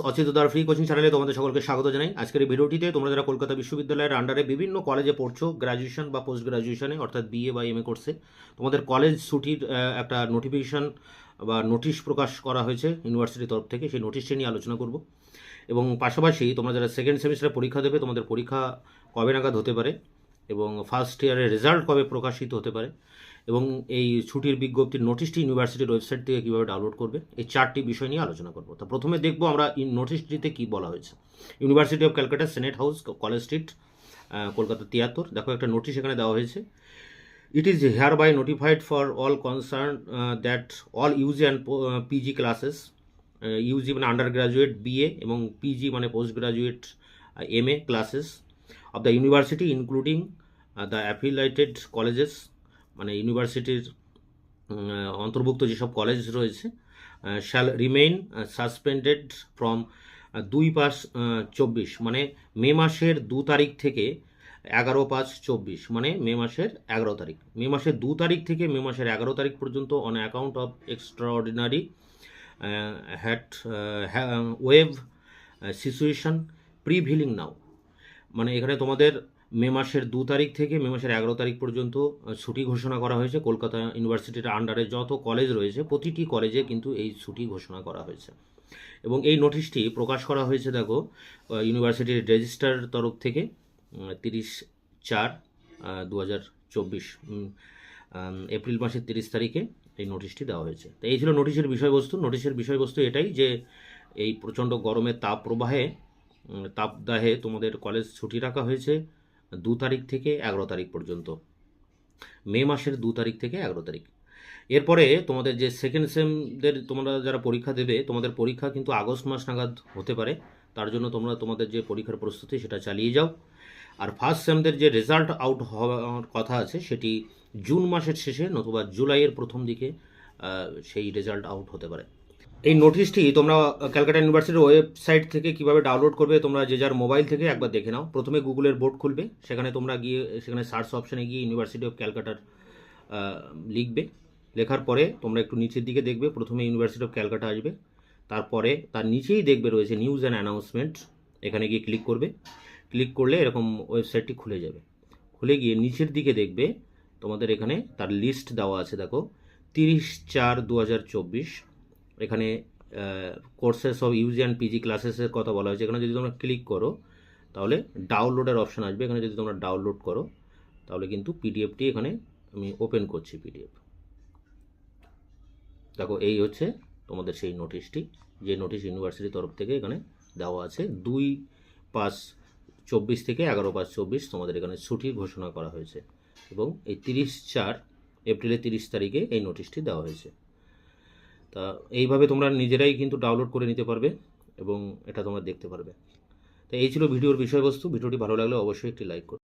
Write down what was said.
অচিন্তদার free coaching চ্যানেলে তোমাদের সকলকে স্বাগত জানাই। আজকের এই ভিডিওটিতে তোমরা যারা কলকাতা বিশ্ববিদ্যালয়ের আন্ডারে বিভিন্ন কলেজে পড়ছো, গ্র্যাজুয়েশন বা পোস্ট গ্র্যাজুয়েশনে অর্থাৎ বিএ বা এমএ কোর্সে, তোমাদের কলেজ ছুটির একটা নোটিফিকেশন বা নোটিশ প্রকাশ করা হয়েছে ইউনিভার্সিটির তরফ থেকে। সেই নোটিশটি নিয়ে আলোচনা করব এবং পাশাপাশি তোমরা যারা সেকেন্ড সেমিস্টারে পরীক্ষা দেবে তোমাদের পরীক্ষা কবে নাগাদ হতে পারে এবং ফার্স্ট ইয়ারের রেজাল্ট কবে প্রকাশিত হতে পারে এবং এই ছুটির বিজ্ঞপ্তির নোটিশটি ইউনিভার্সিটির ওয়েবসাইট থেকে কীভাবে ডাউনলোড করবে, এই চারটি বিষয় নিয়ে আলোচনা করব। তো প্রথমে দেখব আমরা নোটিশটিতে কী বলা হয়েছে। University of Calcutta, Senate House, College Street, Kolkata 73। দেখো একটা নোটিশ এখানে দেওয়া হয়েছে। It is hereby notified for all concern that all UG and PG classes, UG মানে আন্ডার গ্রাজুয়েট বিএ এবং পিজি মানে postgraduate MA classes of the university including the affiliated colleges, মানে ইউনিভার্সিটির অন্তর্ভুক্ত যেসব কলেজ রয়েছে, shall remain suspended from 2/5/24, মানে মে মাসের 2 তারিখ থেকে 11/5/24, মানে মে মাসের 11 তারিখ। মে মাসের 2 তারিখ থেকে মে মাসের 11 তারিখ পর্যন্ত on account of extraordinary wave situation prevailing now, মানে এখানে তোমাদের মে মাসের 2 তারিখ থেকে মে মাসের 11 তারিখ পর্যন্ত ছুটি ঘোষণা করা হয়েছে। কলকাতা ইউনিভার্সিটির আন্ডারে যত কলেজ রয়েছে প্রতিটি কলেজে কিন্তু এই ছুটি ঘোষণা করা হয়েছে এবং এই নোটিশটি প্রকাশ করা হয়েছে দেখো ইউনিভার্সিটির রেজিস্ট্রার তরফ থেকে 30/4/2024 এপ্রিল মাসের 30 তারিখে এই নোটিশটি দেওয়া হয়েছে। তো এই ছিল নোটিশের বিষয়বস্তু। নোটিশের বিষয়বস্তু এটাই যে এই প্রচণ্ড গরমের তাপদাহে তোমাদের কলেজ ছুটি রাখা হয়েছে 2 তারিখ থেকে 11 তারিখ পর্যন্ত, মে মাসের 2 তারিখ থেকে 11 তারিখ। এরপরে তোমাদের যে সেকেন্ড সেমদের তোমরা যারা পরীক্ষা দেবে তোমাদের পরীক্ষা কিন্তু আগস্ট মাস নাগাদ হতে পারে। তার জন্য তোমরা তোমাদের যে পরীক্ষার প্রস্তুতি সেটা চালিয়ে যাও। আর ফার্স্ট সেমদের যে রেজাল্ট আউট হওয়ার কথা আছে সেটি জুন মাসের শেষে নতুবা জুলাইয়ের প্রথম দিকে সেই রেজাল্ট আউট হতে পারে। এই নোটিশটি তোমরা ক্যালকাটা ইউনিভার্সিটির ওয়েবসাইট থেকে কিভাবে ডাউনলোড করবে তোমরা যে যার মোবাইল থেকে একবার দেখে নাও। প্রথমে গুগলের বোর্ড খুলবে, সেখানে তোমরা গিয়ে সেখানে সার্চ অপশানে গিয়ে ইউনিভার্সিটি অফ ক্যালকাটার লিখবে। লেখার পরে তোমরা একটু নিচের দিকে দেখবে, প্রথমে ইউনিভার্সিটি অফ ক্যালকাটা আসবে, তারপরে তার নিচেই দেখবে রয়েছে নিউজ অ্যান্ড অ্যানাউন্সমেন্ট। এখানে গিয়ে ক্লিক করবে। ক্লিক করলে এরকম ওয়েবসাইটটি খুলে যাবে। খুলে গিয়ে নিচের দিকে দেখবে তোমাদের এখানে তার লিস্ট দেওয়া আছে। দেখো 30/4/2024 এখানে courses of UG and PG ক্লাসেসের কথা বলা হয়েছে। এখানে যদি তোমরা ক্লিক করো তাহলে ডাউনলোডের অপশান আসবে। এখানে যদি তোমরা ডাউনলোড করো তাহলে কিন্তু পিডিএফটি এখানে আমি ওপেন করছি। পিডিএফ দেখো, এই হচ্ছে তোমাদের সেই নোটিশটি, যে নোটিশ ইউনিভার্সিটির তরফ থেকে এখানে দেওয়া আছে। 2/5/24 থেকে 11/5/24 তোমাদের এখানে ছুটি ঘোষণা করা হয়েছে এবং এই 30/4 এপ্রিলের 30 তারিখে এই নোটিশটি দেওয়া হয়েছে। তা এইভাবে তোমরা নিজেরাই কিন্তু ডাউনলোড করে নিতে পারবে এবং এটা তোমরা দেখতে পারবে। তো এই ছিল ভিডিওর বিষয়বস্তু। ভিডিওটি ভালো লাগলে অবশ্যই একটি লাইক করবে।